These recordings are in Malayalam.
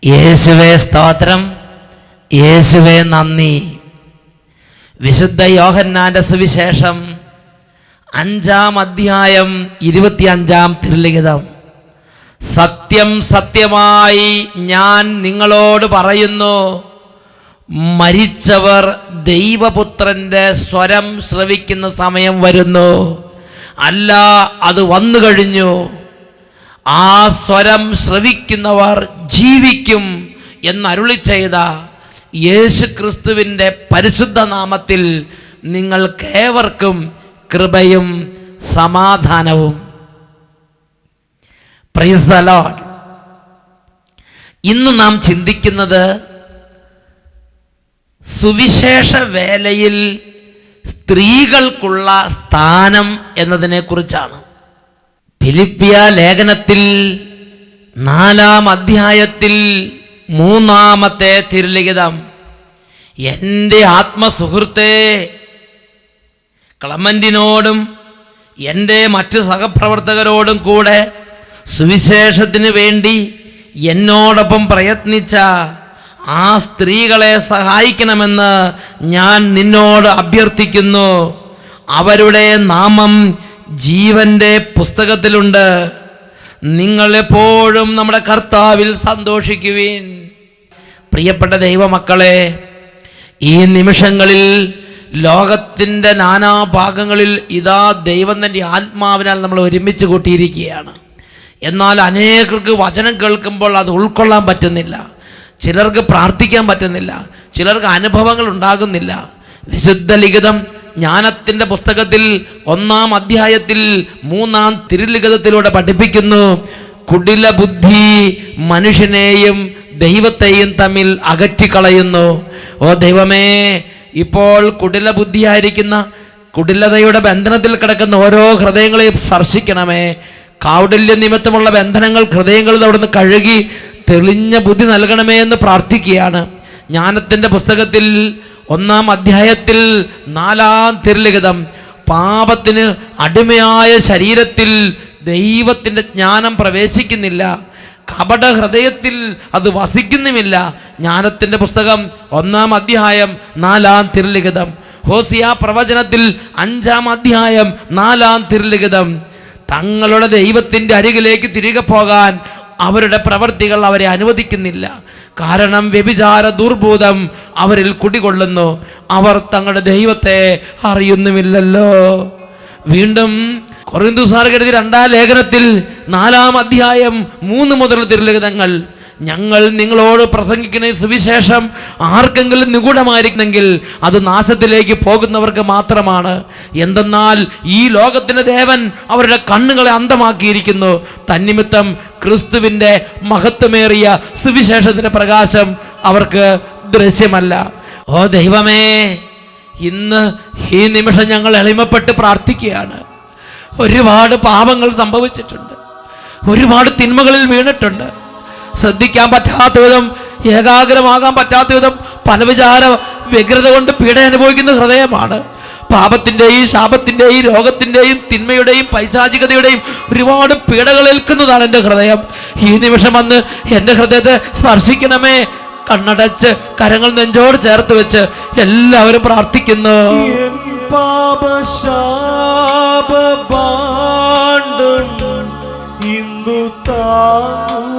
യേശുവേ സ്തോത്രം, യേശുവേ നന്ദി. വിശുദ്ധ യോഹന്നാന്റെ സുവിശേഷം 5-ാം അധ്യായം 25-ാം തിരുലിഖിതം. സത്യം സത്യമായി ഞാൻ നിങ്ങളോട് പറയുന്നു, മരിച്ചവർ ദൈവപുത്രന്റെ സ്വരം ശ്രവിക്കുന്ന സമയം വരുന്നു, അല്ല അത് വന്നു കഴിഞ്ഞു. ആ സ്വരം ശ്രവിക്കുന്നവർ ജീവിക്കും എന്നരുളി ചെയ്ത യേശു ക്രിസ്തുവിൻ്റെ പരിശുദ്ധ നാമത്തിൽ നിങ്ങൾക്കേവർക്കും കൃപയും സമാധാനവും. Praise the Lord. ഇന്ന് നാം ചിന്തിക്കുന്നത് സുവിശേഷ വേലയിൽ സ്ത്രീകൾക്കുള്ള സ്ഥാനം എന്നതിനെ കുറിച്ചാണ്. ഫിലിപ്പിയ ലേഖനത്തിൽ 4-ാം അധ്യായത്തിൽ 3-ാമത്തെ തിരുലിഖിതം. എൻ്റെ ആത്മസുഹൃത്തേ ക്ലമന്റിനോടും എൻ്റെ മറ്റ് സഹപ്രവർത്തകരോടും കൂടെ സുവിശേഷത്തിന് വേണ്ടി എന്നോടൊപ്പം പ്രയത്നിച്ച ആ സ്ത്രീകളെ സഹായിക്കണമെന്ന് ഞാൻ നിന്നോട് അഭ്യർത്ഥിക്കുന്നു. അവരുടെ നാമം ജീവന്റെ പുസ്തകത്തിലുണ്ട്. നിങ്ങൾ എപ്പോഴും നമ്മുടെ കർത്താവിൽ സന്തോഷിക്കുവിൻ. പ്രിയപ്പെട്ട ദൈവമക്കളെ, ഈ നിമിഷങ്ങളിൽ ലോകത്തിൻ്റെ നാനാഭാഗങ്ങളിൽ ഇതാ ദൈവം തൻ്റെ ആത്മാവിനാൽ നമ്മൾ ഒരുമിച്ച് കൂട്ടിയിരിക്കുകയാണ്. എന്നാൽ അനേകർക്ക് വചനം കേൾക്കുമ്പോൾ അത് ഉൾക്കൊള്ളാൻ പറ്റുന്നില്ല, ചിലർക്ക് പ്രാർത്ഥിക്കാൻ പറ്റുന്നില്ല, ചിലർക്ക് അനുഭവങ്ങൾ ഉണ്ടാകുന്നില്ല. വിശുദ്ധ ലിഖിതം ജ്ഞാനത്തിൻ്റെ പുസ്തകത്തിൽ 1-ാം അധ്യായത്തിൽ 3-ാം തിരുലിഖിതത്തിലൂടെ പഠിപ്പിക്കുന്നു, കുടില ബുദ്ധി മനുഷ്യനെയും ദൈവത്തെയും തമ്മിൽ അകറ്റിക്കളയുന്നു. ഓ ദൈവമേ, ഇപ്പോൾ കുടില ബുദ്ധിയായിരിക്കുന്ന, കുടിലതയുടെ ബന്ധനത്തിൽ കിടക്കുന്ന ഓരോ ഹൃദയങ്ങളെയും സ്പർശിക്കണമേ. കാൗടില്യ നിമിത്തമുള്ള ബന്ധനങ്ങൾ ഹൃദയങ്ങളിൽ അവിടുന്ന് കഴുകി തെളിഞ്ഞ ബുദ്ധി നൽകണമേ എന്ന് പ്രാർത്ഥിക്കുകയാണ്. ജ്ഞാനത്തിൻ്റെ പുസ്തകത്തിൽ 1-ാം അധ്യായത്തിൽ 4-ാം തിരുലിഖിതം, പാപത്തിന് അടിമയായ ശരീരത്തിൽ ദൈവത്തിൻ്റെ ജ്ഞാനം പ്രവേശിക്കുന്നില്ല, കപട ഹൃദയത്തിൽ അത് വസിക്കുന്നുമില്ല. ജ്ഞാനത്തിൻ്റെ പുസ്തകം 1-ാം അധ്യായം 4-ാം തിരുലിഖിതം. ഹോസിയ പ്രവചനത്തിൽ 5-ാം അധ്യായം 4-ാം തിരുലിഖിതം. തങ്ങളുടെ ദൈവത്തിൻ്റെ അരികിലേക്ക് തിരികെ പോകാൻ അവരുടെ പ്രവൃത്തികൾ അവരെ അനുവദിക്കുന്നില്ല. കാരണം വ്യഭിചാര ദുർഭൂതം അവരിൽ കുടികൊള്ളുന്നു, അവർ തങ്ങളുടെ ദൈവത്തെ അറിയുന്നുമില്ലല്ലോ. വീണ്ടും കൊറിന്തോസുകാർക്ക് എഴുതിയ 2-ാം ലേഖനത്തിൽ 4-ാം അധ്യായം 3 മുതൽ തിരുലിഖിതങ്ങൾ. ഞങ്ങൾ നിങ്ങളോട് പ്രസംഗിക്കുന്ന സുവിശേഷം ആർക്കെങ്കിലും നിഗൂഢമായിരിക്കുന്നെങ്കിൽ അത് നാശത്തിലേക്ക് പോകുന്നവർക്ക് മാത്രമാണ്. എന്തെന്നാൽ ഈ ലോകത്തിൻ്റെ ദേവൻ അവരുടെ കണ്ണുകളെ അന്ധമാക്കിയിരിക്കുന്നു. തന്നിമിത്തം ക്രിസ്തുവിൻ്റെ മഹത്വമേറിയ സുവിശേഷത്തിൻ്റെ പ്രകാശം അവർക്ക് ദൃശ്യമല്ല. ഓ ദൈവമേ, ഇന്ന് ഈ നിമിഷം ഞങ്ങൾ എളിമപ്പെട്ട് പ്രാർത്ഥിക്കുകയാണ്. ഒരുപാട് പാപങ്ങൾ സംഭവിച്ചിട്ടുണ്ട്, ഒരുപാട് തിന്മകളിൽ വീണിട്ടുണ്ട്. ശ്രദ്ധിക്കാൻ പറ്റാത്ത വിധം, ഏകാഗ്രമാകാൻ പറ്റാത്ത വിധം പല വിചാര വ്യഗ്രത കൊണ്ട് പീഡ അനുഭവിക്കുന്ന ഹൃദയമാണ്. പാപത്തിൻ്റെയും ശാപത്തിൻ്റെയും രോഗത്തിൻ്റെയും തിന്മയുടെയും പൈശാചികതയുടെയും ഒരുപാട് പീഡകൾ ഏൽക്കുന്നതാണ് എൻ്റെ ഹൃദയം. ഈ നിമിഷം വന്ന് എൻ്റെ ഹൃദയത്തെ സ്പർശിക്കണമേ. കണ്ണടച്ച് കരങ്ങൾ നെഞ്ചോട് ചേർത്ത് വെച്ച് എല്ലാവരും പ്രാർത്ഥിക്കുന്നു. ഇന്നു താങ്ങുവാനാകുന്നില്ല,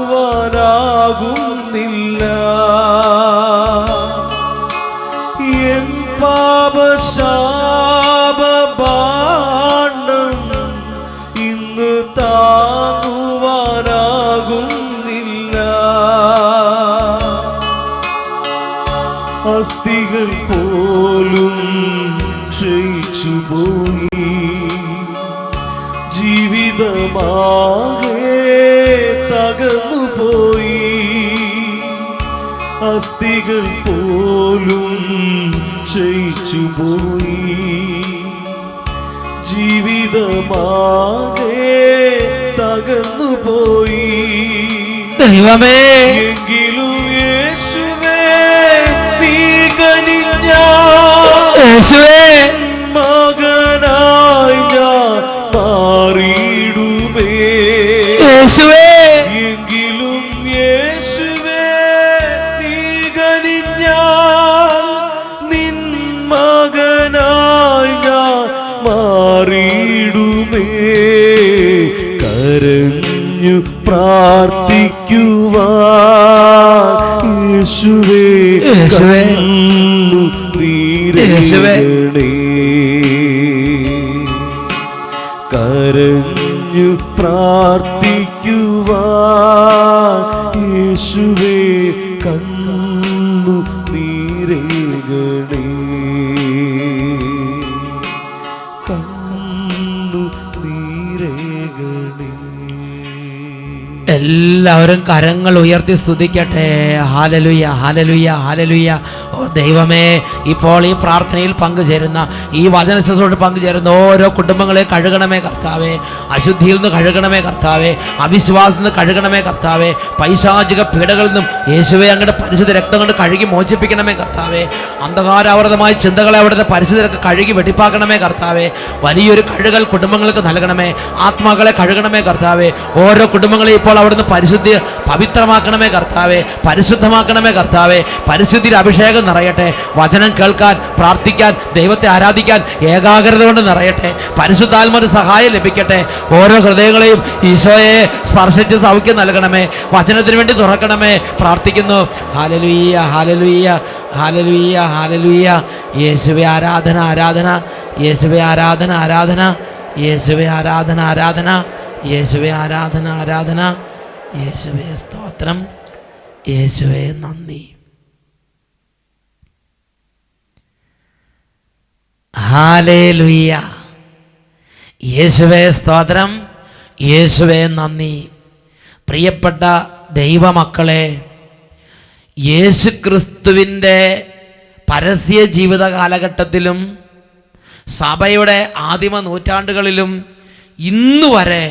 എൻ പാപശാപഭാണ്ഡം ഇന്നു താങ്ങുവാനാകുന്നില്ല. അസ്ഥികൾ പോലും ക്ഷയിച്ചുപോയി, ജീവിതമാകെ തകർന്നുപോയി. അസ്ഥികൾ പോലും ക്ഷയിച്ചുപോയി, ജീവിതമാകെ തകർന്നുപോയി. ദൈവമേ, എങ്കിലും യേശുവേ നീ കനിഞ്ഞ യേശുവേ മകനായി ഞാൻ മാറിയിടുമേ. യേശുവേ, എങ്കിലും യേശുവേ കരഞ്ഞു പ്രാർത്ഥിക്കുവാൻ യേശുവേ യേശുവേ, കണ്ണുനീരേകണേ. കരഞ്ഞു പ്രാർത്ഥിക്കുവാൻ യേശുവേ കണ്ണുനീരേകണേ. എല്ലാവരും കരങ്ങൾ ഉയർത്തി സ്തുതിക്കട്ടെ. Hallelujah, hallelujah, hallelujah. ഓ ദൈവമേ, ഇപ്പോൾ ഈ പ്രാർത്ഥനയിൽ പങ്കുചേരുന്ന, ഈ വചനത്തോട് പങ്കുചേരുന്ന ഓരോ കുടുംബങ്ങളെ കഴുകണമേ കർത്താവേ. അശുദ്ധിയിൽ നിന്ന് കഴുകണമേ കർത്താവേ. അവിശ്വാസത്തിൽ നിന്ന് കഴുകണമേ കർത്താവേ. പൈശാചിക പീഡകളിൽ നിന്നും യേശുവേ അങ്ങയുടെ പരിശുദ്ധ രക്തം കൊണ്ട് കഴുകി മോചിപ്പിക്കണമേ കർത്താവേ. അന്ധകാരാവൃതമായ ചിന്തകളെ അവിടുത്തെ പരിശുദ്ധ കഴുകി വെടിപ്പാക്കണമേ കർത്താവേ. വലിയൊരു കഴുകൽ കുടുംബങ്ങൾക്ക് നൽകണമേ. ആത്മാക്കളെ കഴുകണമേ കർത്താവേ. ഓരോ കുടുംബങ്ങളെയും ഇപ്പോൾ അവിടുന്ന് പരിശുദ്ധി പവിത്രമാക്കണമേ കർത്താവേ. പരിശുദ്ധമാക്കണമേ കർത്താവേ. പരിശുദ്ധിയുടെ അഭിഷേകം നിറയട്ടെ. വചനം കേൾക്കാൻ, പ്രാർത്ഥിക്കാൻ, ദൈവത്തെ ആരാധിക്കാൻ ഏകാഗ്രത കൊണ്ട് നിറയട്ടെ. പരിശുദ്ധാത്മാവിന്റെ സഹായം ലഭിക്കട്ടെ. ഓരോ ഹൃദയങ്ങളെയും ഈശോയെ സ്പർശിച്ച് സൗഖ്യം നൽകണമേ. വചനത്തിന് വേണ്ടി തുറക്കണമേ. പ്രാർത്ഥിക്കുന്നു. ഹല്ലേലൂയ, ഹല്ലേലൂയ, ഹല്ലേലൂയ, ഹല്ലേലൂയ. യേശുവേ ആരാധന, ആരാധന. യേശുവേ ആരാധന, ആരാധന. യേശുവേ ആരാധന, ആരാധന. യേശുവേ ആരാധന, ആരാധന. യേശുവേ സ്തോത്രം. യേശുവേ നന്ദി. ഹല്ലേലൂയ. യേശുവേ സ്തോത്രം. യേശുവേ നന്ദി. പ്രിയപ്പെട്ട ദൈവമക്കളെ, യേശുക്രിസ്തുവിൻ്റെ പരസ്യ ജീവിത കാലഘട്ടത്തിലും സഭയുടെ ആദിമ നൂറ്റാണ്ടുകളിലും ഇന്നുവരെ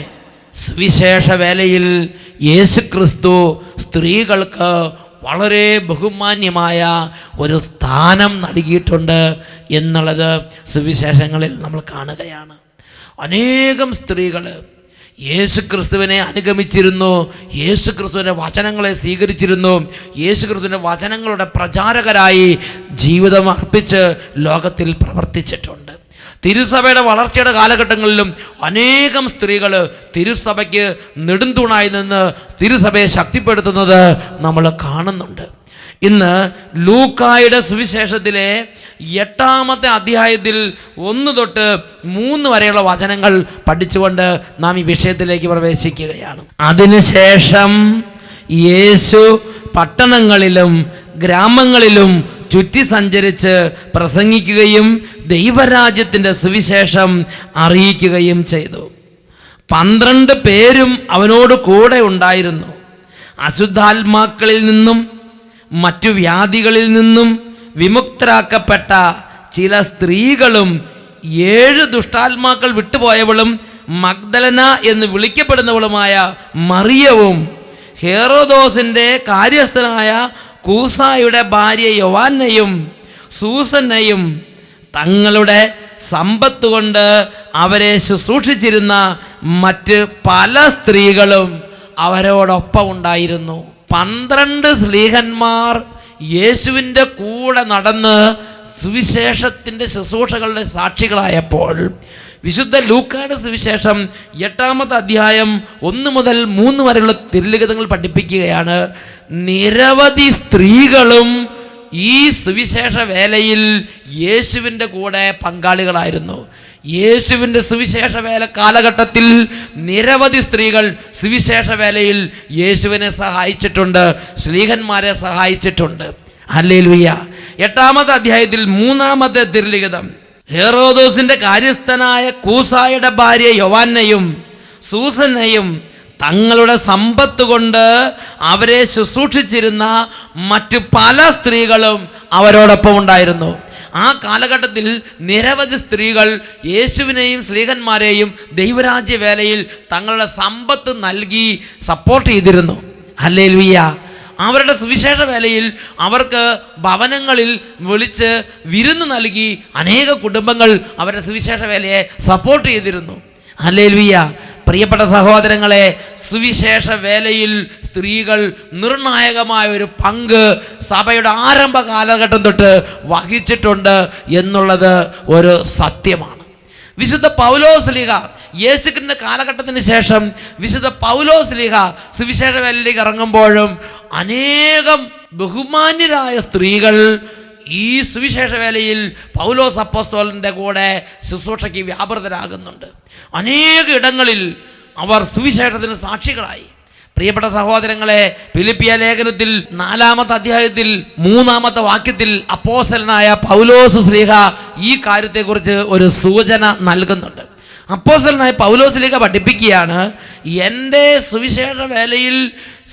സുവിശേഷ വേലയിൽ യേശുക്രിസ്തു സ്ത്രീകൾക്ക് വളരെ ബഹുമാന്യമായ ഒരു സ്ഥാനം നൽകിയിട്ടുണ്ട് എന്നുള്ളത് സുവിശേഷങ്ങളിൽ നമ്മൾ കാണുകയാണ്. അനേകം സ്ത്രീകൾ യേശുക്രിസ്തുവിനെ അനുഗമിച്ചിരുന്നു. യേശുക്രിസ്തുവിൻ്റെ വചനങ്ങളെ സ്വീകരിച്ചിരുന്നു. യേശുക്രിസ്തുവിൻ്റെ വചനങ്ങളുടെ പ്രചാരകരായി ജീവിതം അർപ്പിച്ച് ലോകത്തിൽ പ്രവർത്തിച്ചിട്ടുണ്ട്. തിരുസഭയുടെ വളർച്ചയുടെ കാലഘട്ടങ്ങളിലും അനേകം സ്ത്രീകൾ തിരുസഭയ്ക്ക് നെടുംതൂണായി നിന്ന് തിരുസഭയെ ശക്തിപ്പെടുത്തുന്നത് നമ്മൾ കാണുന്നുണ്ട്. ഇന്ന് ലൂക്കായുടെ സുവിശേഷത്തിലെ 8-ാമത്തെ അധ്യായത്തിൽ 1 തൊട്ട് 3 വരെയുള്ള വചനങ്ങൾ പഠിച്ചുകൊണ്ട് നാം ഈ വിഷയത്തിലേക്ക് പ്രവേശിക്കുകയാണ്. അതിനുശേഷം യേശു പട്ടണങ്ങളിലും ഗ്രാമങ്ങളിലും ചുറ്റി സഞ്ചരിച്ച് പ്രസംഗിക്കുകയും ദൈവരാജ്യത്തിൻ്റെ സുവിശേഷം അറിയിക്കുകയും ചെയ്തു. 12 പേരും അവനോട് കൂടെ ഉണ്ടായിരുന്നു. അശുദ്ധാത്മാക്കളിൽ നിന്നും മറ്റു വ്യാധികളിൽ നിന്നും വിമുക്തരാക്കപ്പെട്ട ചില സ്ത്രീകളും 7 ദുഷ്ടാത്മാക്കൾ വിട്ടുപോയവളും മഗ്ദലന എന്ന് വിളിക്കപ്പെടുന്നവളുമായ മറിയവും ഹെറോദോസിൻ്റെ കാര്യസ്ഥനായ കൂസായുടെ ഭാര്യ യോവാന്നയും സൂസന്നയും തങ്ങളുടെ സമ്പത്ത് കൊണ്ട് അവരെ ശുശ്രൂഷിച്ചിരുന്ന മറ്റ് പല സ്ത്രീകളും അവരോടൊപ്പം ഉണ്ടായിരുന്നു. 12 സ്ലീഹന്മാർ യേശുവിൻ്റെ കൂടെ നടന്ന് സുവിശേഷത്തിൻ്റെ ശുശ്രൂഷകളുടെ സാക്ഷികളായപ്പോൾ വിശുദ്ധ ലൂക്കായുടെ സുവിശേഷം 8-ാമത്തെ അധ്യായം 1 മുതൽ 3 വരെയുള്ള തിരുലിഖിതങ്ങൾ പഠിപ്പിക്കുകയാണ്. നിരവധി സ്ത്രീകളും ഈ സുവിശേഷ വേലയിൽ യേശുവിൻ്റെ കൂടെ പങ്കാളികളായിരുന്നു. യേശുവിൻ്റെ സുവിശേഷ വേല കാലഘട്ടത്തിൽ നിരവധി സ്ത്രീകൾ സുവിശേഷ വേലയിൽ യേശുവിനെ സഹായിച്ചിട്ടുണ്ട്, സ്ലീഹന്മാരെ സഹായിച്ചിട്ടുണ്ട്. ഹല്ലേലൂയ. 8-ാമത്തെ അധ്യായത്തിൽ 3-ാമത്തെ തിരുലിഖിതം ഹെറോദോസിന്റെ കാര്യസ്ഥനായ കൂസായുടെ ഭാര്യ യോവാന്നയും സൂസന്നയും തങ്ങളുടെ സമ്പത്ത് കൊണ്ട് അവരെ ശുശ്രൂഷിച്ചിരുന്ന മറ്റു പല സ്ത്രീകളും അവരോടൊപ്പം ഉണ്ടായിരുന്നു. ആ കാലഘട്ടത്തിൽ നിരവധി സ്ത്രീകൾ യേശുവിനെയും സ്ലീഹന്മാരെയും ദൈവരാജ്യ വേലയിൽ തങ്ങളുടെ സമ്പത്ത് നൽകി സപ്പോർട്ട് ചെയ്തിരുന്നു. ഹല്ലേലൂയ. അവരുടെ സുവിശേഷ വേലയിൽ അവർക്ക് ഭവനങ്ങളിൽ വിളിച്ച് വിരുന്ന് നൽകി അനേക കുടുംബങ്ങൾ അവരുടെ സുവിശേഷ വേലയെ സപ്പോർട്ട് ചെയ്തിരുന്നു. ഹല്ലേലൂയ. പ്രിയപ്പെട്ട സഹോദരങ്ങളെ, സുവിശേഷ വേലയിൽ സ്ത്രീകൾ നിർണായകമായ ഒരു പങ്ക് സഭയുടെ ആരംഭ കാലഘട്ടം തൊട്ട് വഹിച്ചിട്ടുണ്ട് എന്നുള്ളത് ഒരു സത്യമാണ്. വിശുദ്ധ പൗലോസ് ശ്ലീഹ യേശുക്രിസ്തുവിന്റെ കാലഘട്ടത്തിന് ശേഷം വിശുദ്ധ പൗലോസ് ലീഹ സുവിശേഷ വേലയിലേക്ക് ഇറങ്ങുമ്പോഴും അനേകം ബഹുമാന്യരായ സ്ത്രീകൾ ഈ സുവിശേഷ വേലയിൽ പൗലോസ് അപ്പോസ്തലന്റെ കൂടെ ശുശ്രൂഷയ്ക്ക് വ്യാപൃതരാകുന്നുണ്ട്. അനേക ഇടങ്ങളിൽ അവർ സുവിശേഷത്തിന് സാക്ഷികളായി. പ്രിയപ്പെട്ട സഹോദരങ്ങളെ, ഫിലിപ്പിയ ലേഖനത്തിൽ 4-ാമത്തെ അധ്യായത്തിൽ 3-ാമത്തെ വാക്യത്തിൽ അപ്പോസ്തലനായ പൗലോസ് ശ്ലീഹ ഈ കാര്യത്തെക്കുറിച്ച് ഒരു സൂചന നൽകുന്നുണ്ട്. അപ്പോസ്തലനായ പൗലോസ് ശ്ലീഹ പഠിപ്പിക്കുകയാണ്, എൻ്റെ സുവിശേഷ വേലയിൽ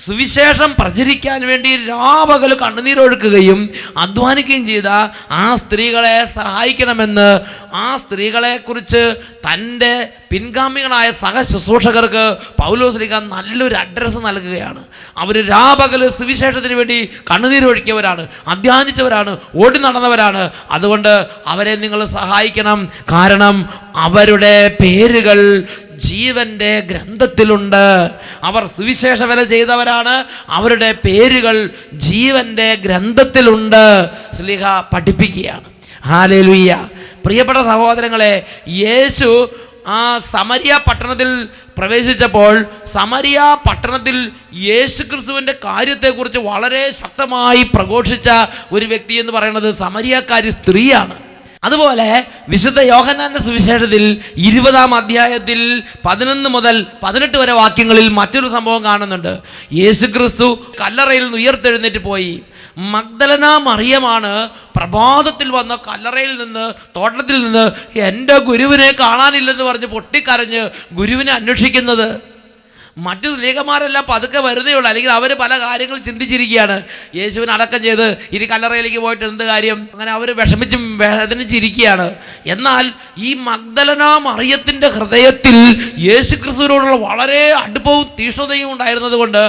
സുവിശേഷം പ്രചരിക്കാൻ വേണ്ടി രാപകൽ കണ്ണുനീരൊഴുക്കുകയും അധ്വാനിക്കുകയും ചെയ്ത ആ സ്ത്രീകളെ സഹായിക്കണമെന്ന് ആ സ്ത്രീകളെക്കുറിച്ച് തൻ്റെ പിൻഗാമികളായ സഹശുശ്രൂഷകർക്ക് പൗലോസ് ശ്ലീഹ നല്ലൊരു അഡ്രസ്സ് നൽകുകയാണ്. അവർ രാപകൽ സുവിശേഷത്തിന് വേണ്ടി കണ്ണുനീരൊഴുക്കിയവരാണ്, അധ്വാനിച്ചവരാണ്, ഓടി നടന്നവരാണ്. അതുകൊണ്ട് അവരെ നിങ്ങൾ സഹായിക്കണം. കാരണം അവരുടെ പേരുകൾ ജീവന്റെ ഗ്രന്ഥത്തിലുണ്ട്. അവർ സുവിശേഷ വേല ചെയ്തവരാണ്, അവരുടെ പേരുകൾ ജീവന്റെ ഗ്രന്ഥത്തിലുണ്ട്. ശ്ലീഹ പഠിപ്പിക്കുകയാണ്. ഹല്ലേലൂയ. പ്രിയപ്പെട്ട സഹോദരങ്ങളെ, യേശു ആ സമരിയ പട്ടണത്തിൽ പ്രവേശിച്ചപ്പോൾ സമരിയ പട്ടണത്തിൽ യേശുക്രിസ്തുവിൻ്റെ കാര്യത്തെക്കുറിച്ച് വളരെ ശക്തമായി പ്രഘോഷിച്ച ഒരു വ്യക്തി എന്ന് പറയുന്നത് സമരിയക്കാരി സ്ത്രീയാണ്. അതുപോലെ വിശുദ്ധ യോഹന്നാന്റെ സുവിശേഷത്തിൽ 20-ാം അധ്യായത്തിൽ 11 മുതൽ 18 വരെ വാക്യങ്ങളിൽ മറ്റൊരു സംഭവം കാണുന്നുണ്ട്. യേശുക്രിസ്തു കല്ലറയിൽ നിന്ന് ഉയർത്തെഴുന്നേറ്റ് പോയി. മഗ്ദലന മറിയമാണ് പ്രഭാതത്തിൽ വന്ന കല്ലറയിൽ നിന്ന്, തോട്ടത്തിൽ നിന്ന് എൻ്റെ ഗുരുവിനെ കാണാനില്ലെന്ന് പറഞ്ഞ് പൊട്ടിക്കരഞ്ഞ് ഗുരുവിനെ അന്വേഷിക്കുന്നത്. മറ്റു സ്ത്രീകന്മാരെല്ലാം പതുക്കെ വരുന്നേയുള്ളൂ, അല്ലെങ്കിൽ അവർ പല കാര്യങ്ങൾ ചിന്തിച്ചിരിക്കുകയാണ്. യേശുവിനെ അടക്കം ചെയ്ത് ഇനി കല്ലറയിലേക്ക് പോയിട്ട് എന്ത് കാര്യം, അങ്ങനെ അവർ വിഷമിച്ചും വേദനിച്ചിരിക്കുകയാണ്. എന്നാൽ ഈ മഗ്ദലന മറിയത്തിൻ്റെ ഹൃദയത്തിൽ യേശുക്രിസ്തുവിനോടുള്ള വളരെ അടുപ്പവും തീഷ്ണതയും ഉണ്ടായിരുന്നത് കൊണ്ട്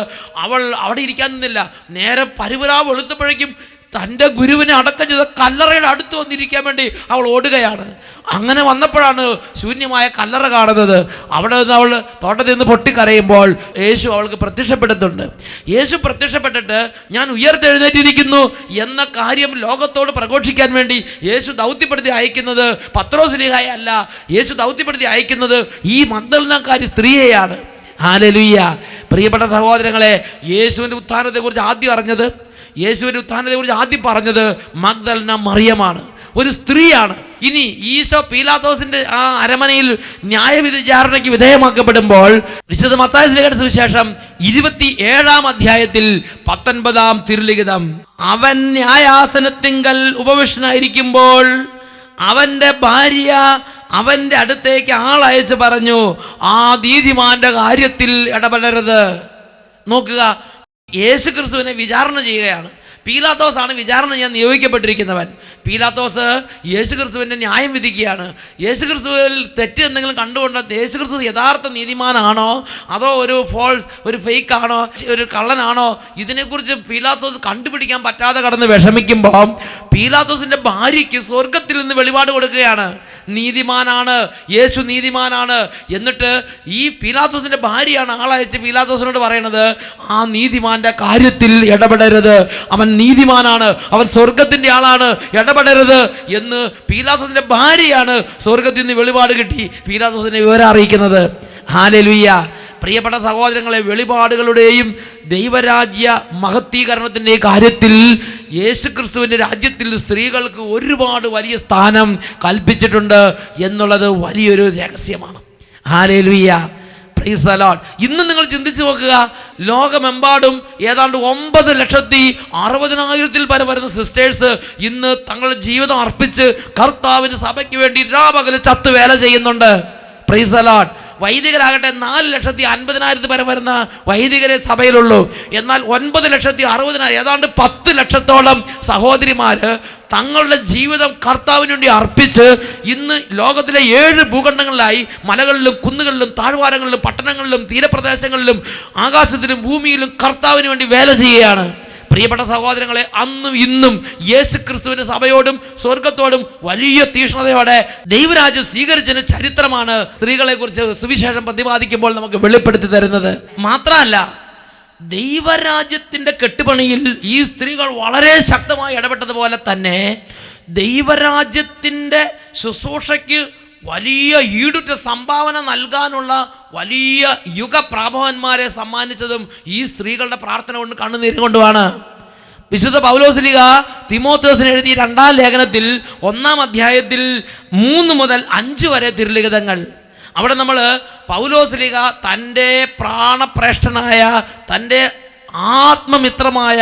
അവൾ അവിടെ ഇരിക്കാൻ നിന്നില്ല. നേരെ പരിപുരാ വെളുത്തപ്പോഴേക്കും തൻ്റെ ഗുരുവിനെ അടക്കം ചെയ്ത കല്ലറയുടെ അടുത്ത് വന്നിരിക്കാൻ വേണ്ടി അവൾ ഓടുകയാണ്. അങ്ങനെ വന്നപ്പോഴാണ് ശൂന്യമായ കല്ലറ കാണുന്നത്. അവിടെ നിന്ന് അവൾ തോട്ടത്തിൽ നിന്ന് പൊട്ടിക്കരയുമ്പോൾ യേശു അവൾക്ക് പ്രത്യക്ഷപ്പെടുന്നുണ്ട്. യേശു പ്രത്യക്ഷപ്പെട്ടിട്ട് ഞാൻ ഉയർത്തെഴുന്നേറ്റിരിക്കുന്നു എന്ന കാര്യം ലോകത്തോട് പ്രഘോഷിക്കാൻ വേണ്ടി യേശു ദൗത്യപ്പെടുത്തി അയക്കുന്നത് പത്രോസ് ശ്ലീഹായെ അല്ല, യേശു ദൗത്യപ്പെടുത്തി അയക്കുന്നത് ഈ മഗ്ദലനക്കാരി സ്ത്രീയെയാണ്. ഹല്ലേലൂയ. പ്രിയപ്പെട്ട സഹോദരങ്ങളെ, യേശുവിൻ്റെ ഉത്ഥാനത്തെക്കുറിച്ച് ആദ്യം അറിഞ്ഞത്, യേശുവിൻ്റെ ഉത്ഥാനത്തെക്കുറിച്ച് ആദ്യം പറഞ്ഞത് മഗ്ദലന മറിയമാണ്, ഒരു സ്ത്രീയാണ്. ഇനി ഈശോ പീലാത്തോസിന്റെ ആ അരമനയിൽ ന്യായവിചാരണയ്ക്ക് വിധേയമാക്കപ്പെടുമ്പോൾ വിശുദ്ധ മത്തായി ശ്ലീഹയുടെ സുവിശേഷം 27-ാം അധ്യായത്തിൽ 19-ാം തിരുലിഖിതം, അവൻ ന്യായാസനത്തിങ്കൽ ഉപവിഷ്ടനായിരിക്കുമ്പോൾ അവൻ്റെ ഭാര്യ അവൻ്റെ അടുത്തേക്ക് ആളയച്ച് പറഞ്ഞു, ആ നീതിമാന്റെ കാര്യത്തിൽ ഇടപെടരുത്. നോക്കുക, യേശുക്രിസ്തുവിനെ വിചാരണ ചെയ്യുകയാണ്. പീലാത്തോസാണ് വിചാരണ ചെയ്യാൻ നിയോഗിക്കപ്പെട്ടിരിക്കുന്നവൻ. പീലാത്തോസ് യേശുക്രിസ്തുവിൻ്റെ ന്യായം വിധിക്കുകയാണ്. യേശുക്രിസ്തുവിൽ തെറ്റ് എന്തെങ്കിലും കണ്ടുകൊണ്ട് യേശുക്രിസ്തു യഥാർത്ഥ നീതിമാനാണോ അതോ ഒരു ഫേക്ക് ആണോ, ഒരു കള്ളനാണോ, ഇതിനെക്കുറിച്ച് പീലാത്തോസ് കണ്ടുപിടിക്കാൻ പറ്റാതെ കടന്ന് വിഷമിക്കുമ്പോൾ പീലാത്തോസിൻ്റെ ഭാര്യയ്ക്ക് സ്വർഗത്തിൽ നിന്ന് വെളിപാട് കൊടുക്കുകയാണ്. നീതിമാനാണ്, യേശു നീതിമാനാണ്. എന്നിട്ട് ഈ പീലാത്തോസിൻ്റെ ഭാര്യയാണ് ആളയച്ച് പീലാത്തോസിനോട് പറയുന്നത്, ആ നീതിമാന്റെ കാര്യത്തിൽ ഇടപെടരുത്, അവൻ നീതിമാനാണ്, അവൻ സ്വർഗത്തിൻ്റെ ആളാണ്, ഇടപെടരുത് എന്ന് പീലാത്തോസിൻ്റെ ഭാര്യയാണ് സ്വർഗത്തിൽ നിന്ന് വെളിപാട് കിട്ടി പീലാത്തോസിനെ വിവരം അറിയിക്കുന്നത്. ഹല്ലേലൂയ. പ്രിയപ്പെട്ട സഹോദരങ്ങളെ, വെളിപാടുകളുടെയും ദൈവരാജ്യ മഹത്വീകരണത്തിൻ്റെ കാര്യത്തിൽ യേശുക്രിസ്തുവിൻ്റെ രാജ്യത്തിൽ സ്ത്രീകൾക്ക് ഒരുപാട് വലിയ സ്ഥാനം കൽപ്പിച്ചിട്ടുണ്ട് എന്നുള്ളത് വലിയൊരു രഹസ്യമാണ്. ഹല്ലേലൂയ. Praise the Lord. ഇന്ന് നിങ്ങൾ ചിന്തിച്ചു നോക്കുക, ലോകമെമ്പാടും ഏതാണ്ട് 9,60,60,000 പരം വരുന്ന സിസ്റ്റേഴ്സ് ഇന്ന് തങ്ങളുടെ ജീവിതം അർപ്പിച്ച് കർത്താവിന് സഭയ്ക്ക് വേണ്ടി രാപകൽ ചത്ത് വേല ചെയ്യുന്നുണ്ട്. Praise the Lord. വൈദികരാകട്ടെ 4,50,000 പരം വരുന്ന വൈദികരെ സഭയിലുള്ളൂ. എന്നാൽ 9,60,000 ഏതാണ്ട് 10 ലക്ഷത്തോളം സഹോദരിമാര് തങ്ങളുടെ ജീവിതം കർത്താവിന് വേണ്ടി അർപ്പിച്ച് ഇന്ന് ലോകത്തിലെ 7 ഭൂഖണ്ഡങ്ങളിലായി മലകളിലും കുന്നുകളിലും താഴ്വാരങ്ങളിലും പട്ടണങ്ങളിലും തീരപ്രദേശങ്ങളിലും ആകാശത്തിലും ഭൂമിയിലും കർത്താവിന് വേണ്ടി വേല ചെയ്യുകയാണ്. പ്രിയപ്പെട്ട സഹോദരങ്ങളെ, അന്നും ഇന്നും യേശുക്രിസ്തുവിന്റെ സഭയോടും സ്വർഗത്തോടും വലിയ തീഷ്ണതയോടെ ദൈവരാജ്യം സ്വീകരിച്ചതിന് ചരിത്രമാണ് സ്ത്രീകളെ കുറിച്ച് സുവിശേഷം പ്രതിപാദിക്കുമ്പോൾ നമുക്ക് വെളിപ്പെടുത്തി തരുന്നത്. മാത്രമല്ല, ദൈവരാജ്യത്തിന്റെ കെട്ടുപണിയിൽ ഈ സ്ത്രീകൾ വളരെ ശക്തമായി ഇടപെട്ടതുപോലെ തന്നെ ദൈവരാജ്യത്തിന്റെ ശുശ്രൂഷയ്ക്ക് വലിയ ഈടുറ്റ സംഭാവന നൽകാനുള്ള വലിയ യുഗപ്രാഭവന്മാരെ സമ്മാനിച്ചതും ഈ സ്ത്രീകളുടെ പ്രാർത്ഥന കൊണ്ട് കണ്ണുനീര് കൊണ്ടുമാണ്. വിശുദ്ധ പൗലോസ്ലീഹ തിമോഥെയോസിന് എഴുതിയ 2-ാം ലേഖനത്തിൽ 1-ാം അധ്യായത്തിൽ 3 മുതൽ 5 വരെ തിരുലിഖിതങ്ങൾ. അവിടെ നമ്മൾ പൗലോസ്ലീഹ തൻ്റെ പ്രാണപ്രേഷ്ഠനായ തൻ്റെ ആത്മമിത്രമായ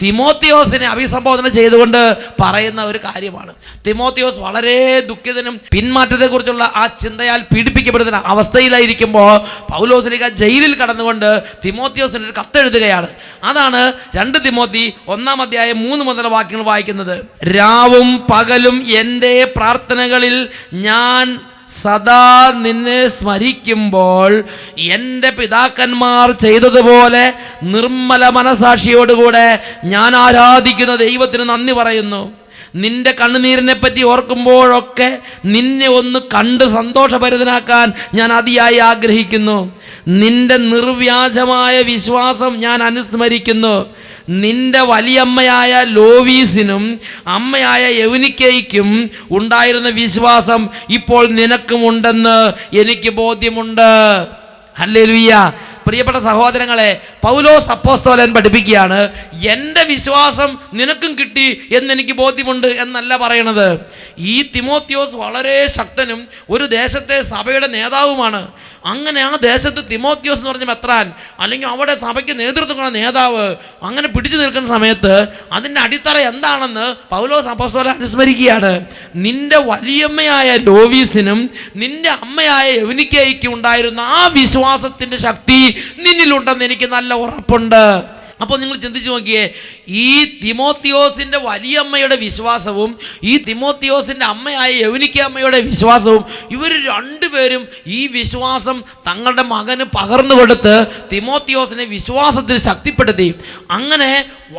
തിമോത്തിയോസിനെ അഭിസംബോധന ചെയ്തുകൊണ്ട് പറയുന്ന ഒരു കാര്യമാണ്. തിമോത്തിയോസ് വളരെ ദുഃഖിതനും പിന്മാറ്റത്തെക്കുറിച്ചുള്ള ആ ചിന്തയാൽ പീഡിപ്പിക്കപ്പെടുന്ന അവസ്ഥയിലായിരിക്കുമ്പോൾ പൗലോസ്ലീഹ ജയിലിൽ കടന്നുകൊണ്ട് തിമോത്തിയോസിന് ഒരു കത്തെഴുതുകയാണ്. അതാണ് 2 തിമോത്തി 1-ാം അധ്യായം 3 മുതൽ വാക്യങ്ങൾ വായിക്കുന്നത്. രാവും പകലും എൻ്റെ പ്രാർത്ഥനകളിൽ ഞാൻ സദാ നിന്നെ സ്മരിക്കുമ്പോൾ എൻ്റെ പിതാക്കന്മാർ ചെയ്തതുപോലെ നിർമ്മല മനസാക്ഷിയോടുകൂടെ ഞാൻ ആരാധിക്കുന്ന ദൈവത്തിന് നന്ദി പറയുന്നു. നിന്റെ കണ്ണുനീരിനെ പറ്റി ഓർക്കുമ്പോഴൊക്കെ നിന്നെ ഒന്ന് കണ്ട് സന്തോഷഭരിതനാക്കാൻ ഞാൻ അതിയായി ആഗ്രഹിക്കുന്നു. നിന്റെ നിർവ്യാജമായ വിശ്വാസം ഞാൻ അനുസ്മരിക്കുന്നു. നിന്റെ വലിയമ്മയായ ലോവീസിനും അമ്മയായ യൗനിക്കയ്ക്കും ഉണ്ടായിരുന്ന വിശ്വാസം ഇപ്പോൾ നിനക്കും ഉണ്ടെന്ന് എനിക്ക് ബോധ്യമുണ്ട്. ഹല്ലേലൂയ. പ്രിയപ്പെട്ട സഹോദരങ്ങളെ, പൗലോസ് അപ്പോസ്തലൻ പഠിപ്പിക്കുകയാണ്, എൻ്റെ വിശ്വാസം നിനക്കും കിട്ടി എന്നെനിക്ക് ബോധ്യമുണ്ട് എന്നല്ല പറയണത്. ഈ തിമോത്തിയോസ് വളരെ ശക്തനും ഒരു ദേശത്തെ സഭയുടെ നേതാവുമാണ്. അങ്ങനെ ആ ദേശത്ത് തിമോത്തിയോസ് എന്ന് പറഞ്ഞ മെത്രാൻ, അല്ലെങ്കിൽ അവിടെ സഭയ്ക്ക് നേതൃത്വം കൊടുക്കുന്ന നേതാവ് അങ്ങനെ പിടിച്ചു നിൽക്കുന്ന സമയത്ത് അതിൻ്റെ അടിത്തറ എന്താണെന്ന് പൗലോസ് അപ്പോസ്തലൻ അനുസ്മരിക്കുകയാണ്. നിന്റെ വലിയമ്മയായ ലോവീസിനും നിന്റെ അമ്മയായ യൗനിക്കയ്ക്കും ഉണ്ടായിരുന്ന ആ വിശ്വാസത്തിൻ്റെ ശക്തി നിന്നിലുണ്ടെന്ന് എനിക്ക് നല്ല ഉറപ്പുണ്ട്. അപ്പോൾ നിങ്ങൾ ചിന്തിച്ചു നോക്കിയേ, ഈ തിമോത്തിയോസിൻ്റെ വലിയമ്മയുടെ വിശ്വാസവും ഈ തിമോത്തിയോസിൻ്റെ അമ്മയായ യൗനിക്ക അമ്മയുടെ വിശ്വാസവും, ഇവർ രണ്ടുപേരും ഈ വിശ്വാസം തങ്ങളുടെ മകന് പകർന്നു കൊടുത്ത് തിമോത്തിയോസിനെ വിശ്വാസത്തിൽ ശക്തിപ്പെടുത്തി. അങ്ങനെ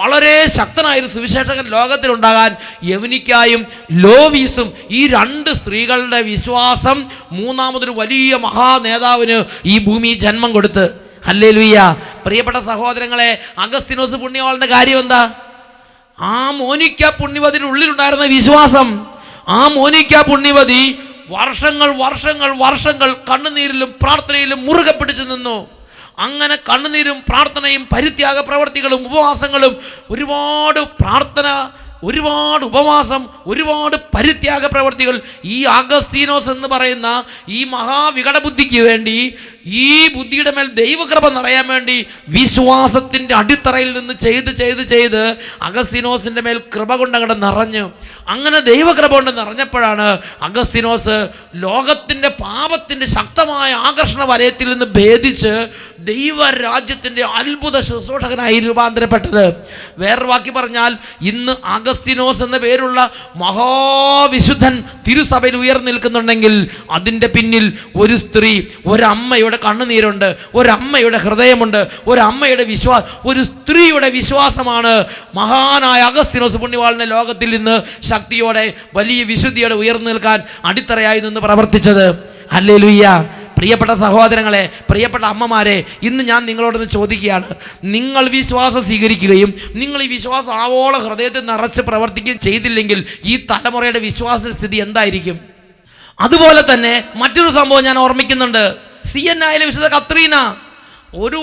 വളരെ ശക്തനായൊരു സുവിശേഷകൻ ലോകത്തിലുണ്ടാകാൻ യൗനിക്കായും ലോവീസും ഈ 2 സ്ത്രീകളുടെ വിശ്വാസം മൂന്നാമതൊരു വലിയ മഹാനേതാവിന് ഈ ഭൂമി ജന്മം കൊടുത്ത്. ഹല്ലേലൂയ. പ്രിയപ്പെട്ട സഹോദരങ്ങളെ, അഗസ്തീനോസ് പുണ്യവാളന്റെ കാര്യം എന്താ? ആ മോനിക്ക പുണ്യവതിയുടെ ഉള്ളിലുണ്ടായിരുന്ന വിശ്വാസം. ആ മോനിക്ക പുണ്യവതി വർഷങ്ങൾ വർഷങ്ങൾ വർഷങ്ങൾ കണ്ണുനീരിലും പ്രാർത്ഥനയിലും മുറുകെ പിടിച്ചു നിന്നു. അങ്ങനെ കണ്ണുനീരും പ്രാർത്ഥനയും പരിത്യാഗ പ്രവർത്തികളും ഉപവാസങ്ങളും, ഒരുപാട് പ്രാർത്ഥന, ഒരുപാട് ഉപവാസം, ഒരുപാട് പരിത്യാഗ പ്രവർത്തികൾ ഈ അഗസ്തീനോസ് എന്ന് പറയുന്ന ഈ മഹാവികടബുദ്ധിക്ക് വേണ്ടി, ഈ ബുദ്ധിയുടെ മേൽ ദൈവകൃപ നിറയാൻ വേണ്ടി വിശ്വാസത്തിൻ്റെ അടിത്തറയിൽ നിന്ന് ചെയ്ത് അഗസ്തീനോസിൻ്റെ മേൽ കൃപ കൊണ്ട് അങ്ങോട്ട് നിറഞ്ഞു. അങ്ങനെ ദൈവകൃപ കൊണ്ട് നിറഞ്ഞപ്പോഴാണ് അഗസ്തീനോസ് ലോകത്തിൻ്റെ പാപത്തിൻ്റെ ശക്തമായ ആകർഷണ വലയത്തിൽ നിന്ന് ഭേദിച്ച് ദൈവരാജ്യത്തിൻ്റെ അത്ഭുത ശുശ്രൂഷകനായി രൂപാന്തരപ്പെട്ടത്. വേറൊരു വാക്കി പറഞ്ഞാൽ, ഇന്ന് അഗസ്തീനോസ് എന്ന പേരുള്ള മഹാവിശുദ്ധൻ തിരുസഭയിൽ ഉയർന്നു നിൽക്കുന്നുണ്ടെങ്കിൽ അതിൻ്റെ പിന്നിൽ ഒരു സ്ത്രീ, ഒരമ്മയുടെ കണ്ണുനീരുണ്ട്, ഒരമ്മയുടെ ഹൃദയമുണ്ട്, ഒരമ്മയുടെ ഒരു സ്ത്രീയുടെ വിശ്വാസമാണ് മഹാനായ അഗസ്തീനോസ് പുണ്യവാളനെ ലോകത്തിൽ നിന്ന് ശക്തിയോടെ വലിയ വിശുദ്ധിയോടെ ഉയർന്നു നിൽക്കാൻ അടിത്തറയായി നിന്ന് പ്രവർത്തിച്ചത്. ഹല്ലേലൂയ. പ്രിയപ്പെട്ട സഹോദരങ്ങളെ, പ്രിയപ്പെട്ട അമ്മമാരെ, ഇന്ന് ഞാൻ നിങ്ങളോടൊന്ന് ചോദിക്കുകയാണ്, നിങ്ങൾ വിശ്വാസം സ്വീകരിക്കുകയും നിങ്ങൾ ഈ വിശ്വാസം ആവോള ഹൃദയത്തിൽ നിറച്ച് പ്രവർത്തിക്കുകയും ചെയ്തില്ലെങ്കിൽ ഈ തലമുറയുടെ വിശ്വാസ സ്ഥിതി എന്തായിരിക്കും? അതുപോലെ തന്നെ മറ്റൊരു സംഭവം ഞാൻ ഓർമ്മിക്കുന്നുണ്ട്. CNIയിലെ വിശുദ്ധ കത്രീന ഒരു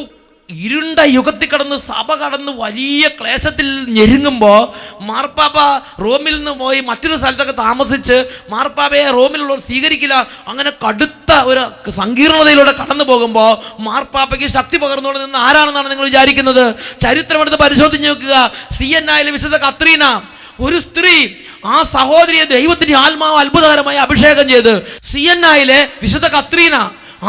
ഇരുണ്ട യുഗത്തിൽ കടന്ന് സഭ കടന്ന് വലിയ ക്ലേശത്തിൽ ഞെരുങ്ങുമ്പോൾ മാർപ്പാപ്പ റോമിൽ നിന്ന് പോയി മറ്റൊരു സ്ഥലത്തൊക്കെ താമസിച്ച് മാർപ്പാപ്പയെ റോമിലുള്ളവർ സ്വീകരിക്കില്ല. അങ്ങനെ കടുത്ത ഒരു സങ്കീർണതയിലൂടെ കടന്നു പോകുമ്പോൾ മാർപ്പാപ്പയ്ക്ക് ശക്തി പകർന്നുകൊണ്ട് നിന്ന് ആരാണെന്നാണ് നിങ്ങൾ വിചാരിക്കുന്നത്? ചരിത്രമെടുത്ത് പരിശോധിച്ച് നോക്കുക. CNIയിലെ വിശുദ്ധ കത്രീന, ഒരു സ്ത്രീ, ആ സഹോദരിയെ ദൈവത്തിൻ്റെ ആത്മാവ് അത്ഭുതകരമായി അഭിഷേകം ചെയ്ത് CNIയിലെ വിശുദ്ധ കത്രീന,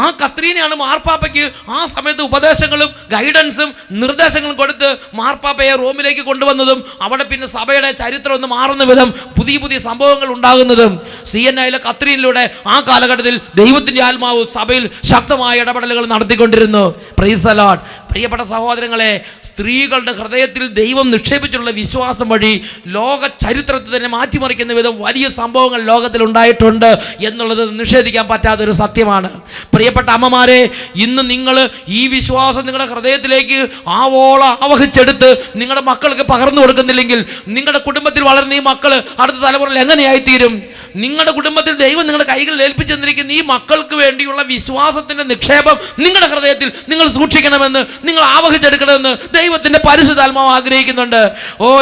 ആ കത്രീനയാണ് മാർപ്പാപ്പയ്ക്ക് ആ സമയത്ത് ഉപദേശങ്ങളും ഗൈഡൻസും നിർദ്ദേശങ്ങളും കൊടുത്ത് മാർപ്പാപ്പയെ റോമിലേക്ക് കൊണ്ടുവന്നതും അവിടെ പിന്നെ സഭയുടെ ചരിത്രം ഒന്ന് മാറുന്ന വിധം പുതിയ പുതിയ സംഭവങ്ങൾ ഉണ്ടാകുന്നതും. CNIയിലെ കത്രീനിലൂടെ ആ കാലഘട്ടത്തിൽ ദൈവത്തിൻ്റെ ആത്മാവ് സഭയിൽ ശക്തമായ ഇടപെടലുകൾ നടത്തിക്കൊണ്ടിരുന്നു. Praise the Lord. പ്രിയപ്പെട്ട സഹോദരങ്ങളെ, സ്ത്രീകളുടെ ഹൃദയത്തിൽ ദൈവം നിക്ഷേപിച്ചിട്ടുള്ള വിശ്വാസം വഴി ലോക ചരിത്രത്തെ തന്നെ മാറ്റിമറിക്കുന്ന വിധം വലിയ സംഭവങ്ങൾ ലോകത്തിൽ ഉണ്ടായിട്ടുണ്ട് എന്നുള്ളത് നിഷേധിക്കാൻ പറ്റാത്തൊരു സത്യമാണ്. പ്രിയപ്പെട്ട അമ്മമാരെ, ഇന്ന് നിങ്ങൾ ഈ വിശ്വാസം നിങ്ങളുടെ ഹൃദയത്തിലേക്ക് ആവോളം ആവഹിച്ചെടുത്ത് നിങ്ങളുടെ മക്കൾക്ക് പകർന്നു കൊടുക്കുന്നില്ലെങ്കിൽ നിങ്ങളുടെ കുടുംബത്തിൽ വളർന്ന ഈ മക്കൾ അടുത്ത തലമുറയിൽ എങ്ങനെയായിത്തീരും? നിങ്ങളുടെ കുടുംബത്തിൽ ദൈവം നിങ്ങളുടെ കൈകളിൽ ഏൽപ്പിച്ചു തന്നിരിക്കുന്ന ഈ മക്കൾക്ക് വേണ്ടിയുള്ള വിശ്വാസത്തിന്റെ നിക്ഷേപം നിങ്ങളുടെ ഹൃദയത്തിൽ നിങ്ങൾ സൂക്ഷിക്കണമെന്ന്, നിങ്ങൾ ആവഹിച്ചെടുക്കണമെന്ന് ദൈവത്തിന്റെ പരിശുദ്ധാത്മാവ് ആഗ്രഹിക്കുന്നുണ്ട്.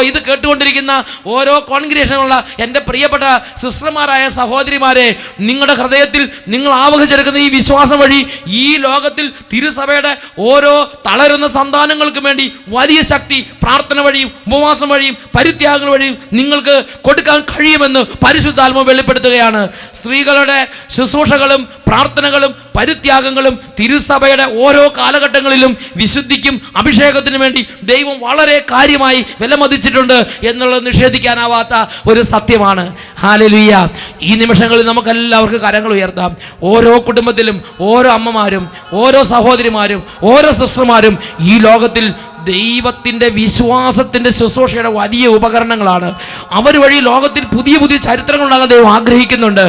ഇത് കേട്ടുകൊണ്ടിരിക്കുന്ന ഓരോ കോൺഗ്രിഗേഷനുള്ള എൻ്റെ പ്രിയപ്പെട്ട സിസ്റ്റർമാരായ സഹോദരിമാരെ, നിങ്ങളുടെ ഹൃദയത്തിൽ നിങ്ങൾ ആവഹിച്ചെടുക്കുന്ന ഈ വിശ്വാസം വഴി ഈ ലോകത്തിൽ തിരുസഭയുടെ ഓരോ തളരുന്ന സന്താനങ്ങൾക്കും വേണ്ടി വലിയ ശക്തി പ്രാർത്ഥന വഴിയും ഉപവാസം വഴിയും പരിത്യാഗങ്ങൾ വഴിയും നിങ്ങൾക്ക് കൊടുക്കാൻ കഴിയുമെന്ന് പരിശുദ്ധാത്മാവ് വെളിപ്പെടുത്തുകയാണ്. സ്ത്രീകളുടെ ശുശ്രൂഷകളും പ്രാർത്ഥനകളും പരിത്യാഗങ്ങളും തിരുസഭയുടെ ഓരോ കാലഘട്ടങ്ങളിലും വിശുദ്ധിക്കും അഭിഷേകത്തിനും വേണ്ടി ദൈവം വളരെ കാര്യമായി വിലമതിച്ചിട്ടുണ്ട് എന്നുള്ളത് നിഷേധിക്കാനാവാത്ത ഒരു സത്യമാണ്. ഹല്ലേലൂയ. ഈ നിമിഷങ്ങളിൽ നമുക്കെല്ലാവർക്കും കരങ്ങൾ ഉയർത്താം. ഓരോ കുടുംബത്തിലും ഓരോ അമ്മമാരും ഓരോ സഹോദരിമാരും ഓരോ സിസ്റ്റർമാരും ഈ ലോകത്തിൽ ദൈവത്തിൻ്റെ വിശ്വാസത്തിൻ്റെ ശുശ്രൂഷയുടെ വലിയ ഉപകരണങ്ങളാണ്. അവർ വഴി ലോകത്തിൽ പുതിയ പുതിയ ചരിത്രങ്ങൾ ഉണ്ടാകാൻ ദൈവം ആഗ്രഹിക്കുന്നുണ്ട്.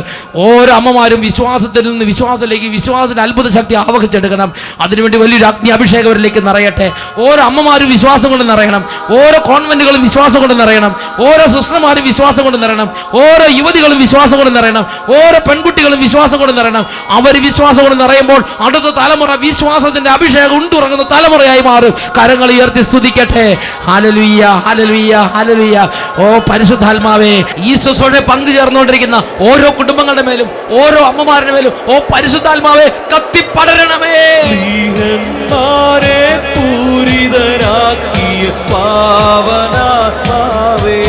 ഓരോ അമ്മമാരും വിശ്വാസത്തിൽ നിന്ന് വിശ്വാസത്തിലേക്ക്, വിശ്വാസത്തിൻ്റെ അത്ഭുത ശക്തി ആവഹിച്ചെടുക്കണം. അതിനുവേണ്ടി വലിയൊരു അഗ്നി അഭിഷേകവരിലേക്ക് നിറയട്ടെ. ഓരോ അമ്മമാരും വിശ്വാസം കൊണ്ട് നിറയണം. ഓരോ കോൺവെന്റുകളും വിശ്വാസം കൊണ്ട് നിറയണം. ഓരോ സിസ്റ്റർമാരും വിശ്വാസം കൊണ്ട് നിറയണം. ഓരോ യുവതികളും വിശ്വാസം കൊണ്ട് നിറയണം. ഓരോ പെൺകുട്ടികളും വിശ്വാസം കൊണ്ട് നിറയണം. അവർ വിശ്വാസം കൊണ്ട് നിറയുമ്പോൾ അടുത്ത തലമുറ വിശ്വാസത്തിന്റെ അഭിഷേകം ഉണ്ടുറങ്ങുന്ന തലമുറയായി മാറും. കരങ്ങൾ ഉയർത്തി സ്തുതിക്കട്ടെ. Hallelujah, hallelujah, hallelujah. പരിശുദ്ധാത്മാവേ, ഈ ശുശ്രൂഷയിൽ പങ്കുചേർന്നുകൊണ്ടിരിക്കുന്ന ഓരോ കുടുംബങ്ങളുടെ മേലും ഓരോ അമ്മമാരുടെ മേലും പരിശുദ്ധാത്മാവേ കത്തിപ്പടരണമേ. സ്ത്രീഹന്മാരെ പൂരിതരാക്കിയ പാവനാത്മാവേ,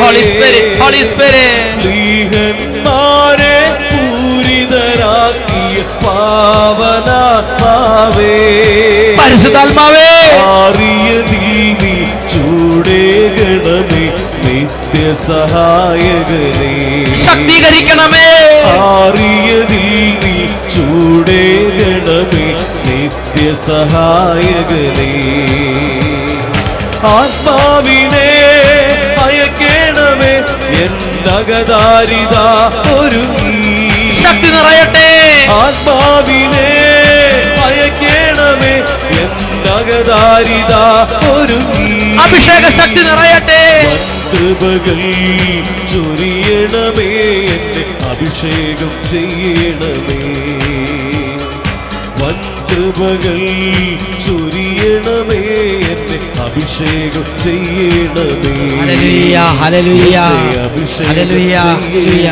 ഹോളി സ്പിരിറ്റ്, ഹോളി സ്പിരിറ്റ്. സ്ത്രീഹന്മാരെ പൂരിതരാക്കിയ പാവനാത്മാവേ, പരിശുദ്ധാത്മാവേ, ആറിയ ദീനി ചൂടേകണമേ, നിത്യസഹായകനേ ശക്തീകരിക്കണമേ. ആറിയ ദീനി ചൂടേകണമേ, നിത്യസഹായകനേ ആത്മാവിനെ അയക്കണമേ, എന്നകദാരിത ഒരുങ്ങി ശക്തി നിറയട്ടെ. ആത്മാവിനെ അയക്കണമേ, എന്നകദാരിത ഒരുങ്ങി അഭിഷേക ശക്തി നിറയട്ടെ. കൃപകൾ ചൊരിയണമേ, എന്നെ അഭിഷേകം ചെയ്യണമേ. വൻകൃപകൾ ചൊരിയണമേ, എന്നെ അഭിഷേകം ചെയ്യണമേ. Hallelujah, hallelujah, hallelujah, hallelujah.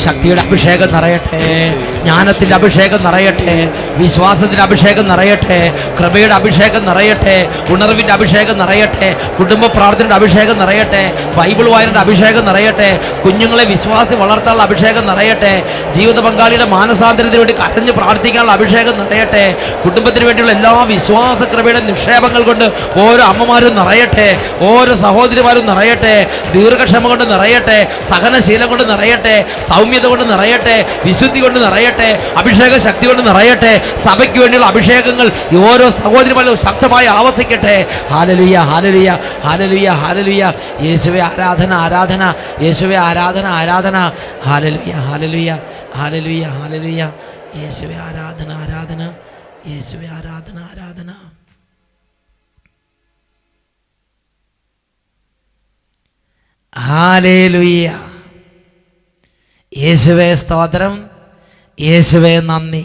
ശക്തിയുടെ അഭിഷേകം നിറയട്ടെ. ജ്ഞാനത്തിന്റെ അഭിഷേകം നിറയട്ടെ. വിശ്വാസത്തിന്റെ അഭിഷേകം നിറയട്ടെ. കൃപയുടെ അഭിഷേകം നിറയട്ടെ. ഉണർവിന്റെ അഭിഷേകം നിറയട്ടെ. കുടുംബ പ്രാർത്ഥനയുടെ അഭിഷേകം നിറയട്ടെ. ബൈബിൾ വായനയുടെ അഭിഷേകം നിറയട്ടെ. കുഞ്ഞുങ്ങളെ വിശ്വാസി വളർത്താനുള്ള അഭിഷേകം നിറയട്ടെ. ജീവിത പങ്കാളിയുടെ മാനസാന്തരത്തിന് വേണ്ടി കരഞ്ഞ് പ്രാർത്ഥിക്കാനുള്ള അഭിഷേകം നിറയട്ടെ. കുടുംബത്തിന് വേണ്ടിയുള്ള എല്ലാ വിശ്വാസ കൃപയുടെ നിക്ഷേപങ്ങൾ കൊണ്ട് ഓരോ അമ്മമാരും നിറയട്ടെ. ഓരോ സഹോദരിമാരും നിറയട്ടെ. ദീർഘക്ഷമ കൊണ്ട് നിറയട്ടെ. സഹനശീലം കൊണ്ട് നിറയട്ടെ. സൗമ്യത കൊണ്ട് നിറയട്ടെ. വിശുദ്ധി കൊണ്ട് നിറയട്ടെ. അഭിഷേക ശക്തി കൊണ്ട് നിറയട്ടെ. സഭയ്ക്ക് വേണ്ടിയുള്ള അഭിഷേകങ്ങൾ ഓരോ സഹോദരിമാരും ശക്തമായി ആവർത്തിക്കട്ടെ. ഹല്ലേലൂയ, ഹല്ലേലൂയ, ഹല്ലേലൂയ, ഹല്ലേലൂയ. യേശുവേ ആരാധന, ആരാധന. യേശുവേ ആരാധന, ആരാധന. ഹല്ലേലൂയ, ഹല്ലേലൂയ, ഹല്ലേലൂയ, ഹല്ലേലൂയ. യേശുവേ ആരാധന, ആരാധന. യേശുവേ ആരാധന, ആരാധന. ഹല്ലേലൂയ. യേശുവേ സ്തോത്രം. യേശുവേ നന്ദി.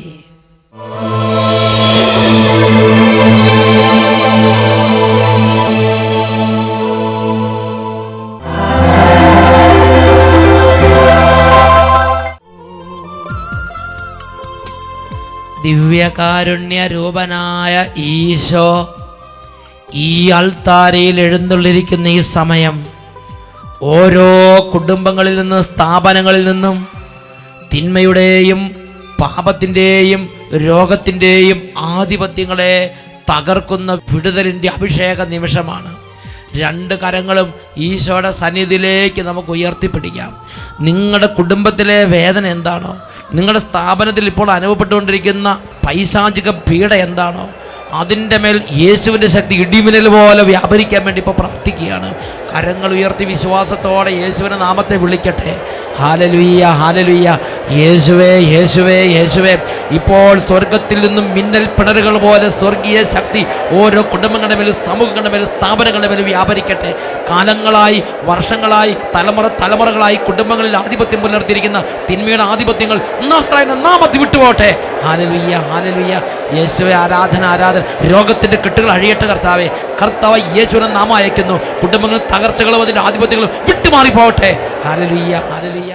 ദിവ്യകാരുണ്യ രൂപനായ ഈശോ ഈ അൾത്താരയിൽ എഴുന്നള്ളിരിക്കുന്ന ഈ സമയം ഓരോ കുടുംബങ്ങളിൽ നിന്നും സ്ഥാപനങ്ങളിൽ നിന്നും തിന്മയുടെയും പാപത്തിൻ്റെയും രോഗത്തിൻ്റെയും ആധിപത്യങ്ങളെ തകർക്കുന്ന വിടുതലിൻ്റെ അഭിഷേക നിമിഷമാണ്. രണ്ട് കരങ്ങളും ഈശോയുടെ സന്നിധിയിലേക്ക് നമുക്ക് ഉയർത്തിപ്പിടിക്കാം. നിങ്ങളുടെ കുടുംബത്തിലെ വേദന എന്താണോ, നിങ്ങളുടെ സ്ഥാപനത്തിൽ ഇപ്പോൾ അനുഭവപ്പെട്ടുകൊണ്ടിരിക്കുന്ന പൈശാചിക പീഡ എന്താണോ, അതിൻ്റെ മേൽ യേശുവിൻ്റെ ശക്തി ഇടിമിന്നൽ പോലെ വ്യാപരിക്കാൻ വേണ്ടി ഇപ്പോൾ പ്രാർത്ഥിക്കുകയാണ്. കരങ്ങൾ ഉയർത്തി വിശ്വാസത്തോടെ യേശുവിൻ്റെ നാമത്തെ വിളിക്കട്ടെ. ഹല്ലേലൂയ, ഹല്ലേലൂയ. യേശുവേ, യേശുവേ, യേശുവേ. ഇപ്പോൾ സ്വർഗത്തിൽ നിന്നും മിന്നൽ പിണറുകൾ പോലെ സ്വർഗീയ ശക്തി ഓരോ കുടുംബങ്ങളുടെ മേലും സമൂഹങ്ങളുടെ മേലും സ്ഥാപനങ്ങളുടെ മേലും വ്യാപരിക്കട്ടെ. കാലങ്ങളായി, വർഷങ്ങളായി, തലമുറകളായി കുടുംബങ്ങളിൽ ആധിപത്യം പുലർത്തിയിരിക്കുന്ന തിന്മയുടെ ആധിപത്യങ്ങൾ നസ്രായന്റെ നാമത്തിൽ വിട്ടുപോട്ടെ. ഹല്ലേലൂയ, ഹല്ലേലൂയ. യേശുവേ, ആരാധന, ആരാധന. രോഗത്തിന്റെ കെട്ടുകൾ അഴിയട്ടെ കർത്താവേ. കർത്താവ് യേശുവിനെ നാമം അയക്കുന്നു. കുടുംബങ്ങളിൽ തകർച്ചകളും അതിന്റെ ആധിപത്യങ്ങളും വിട്ടുമാറിപ്പോട്ടെ. Hallelujah, hallelujah.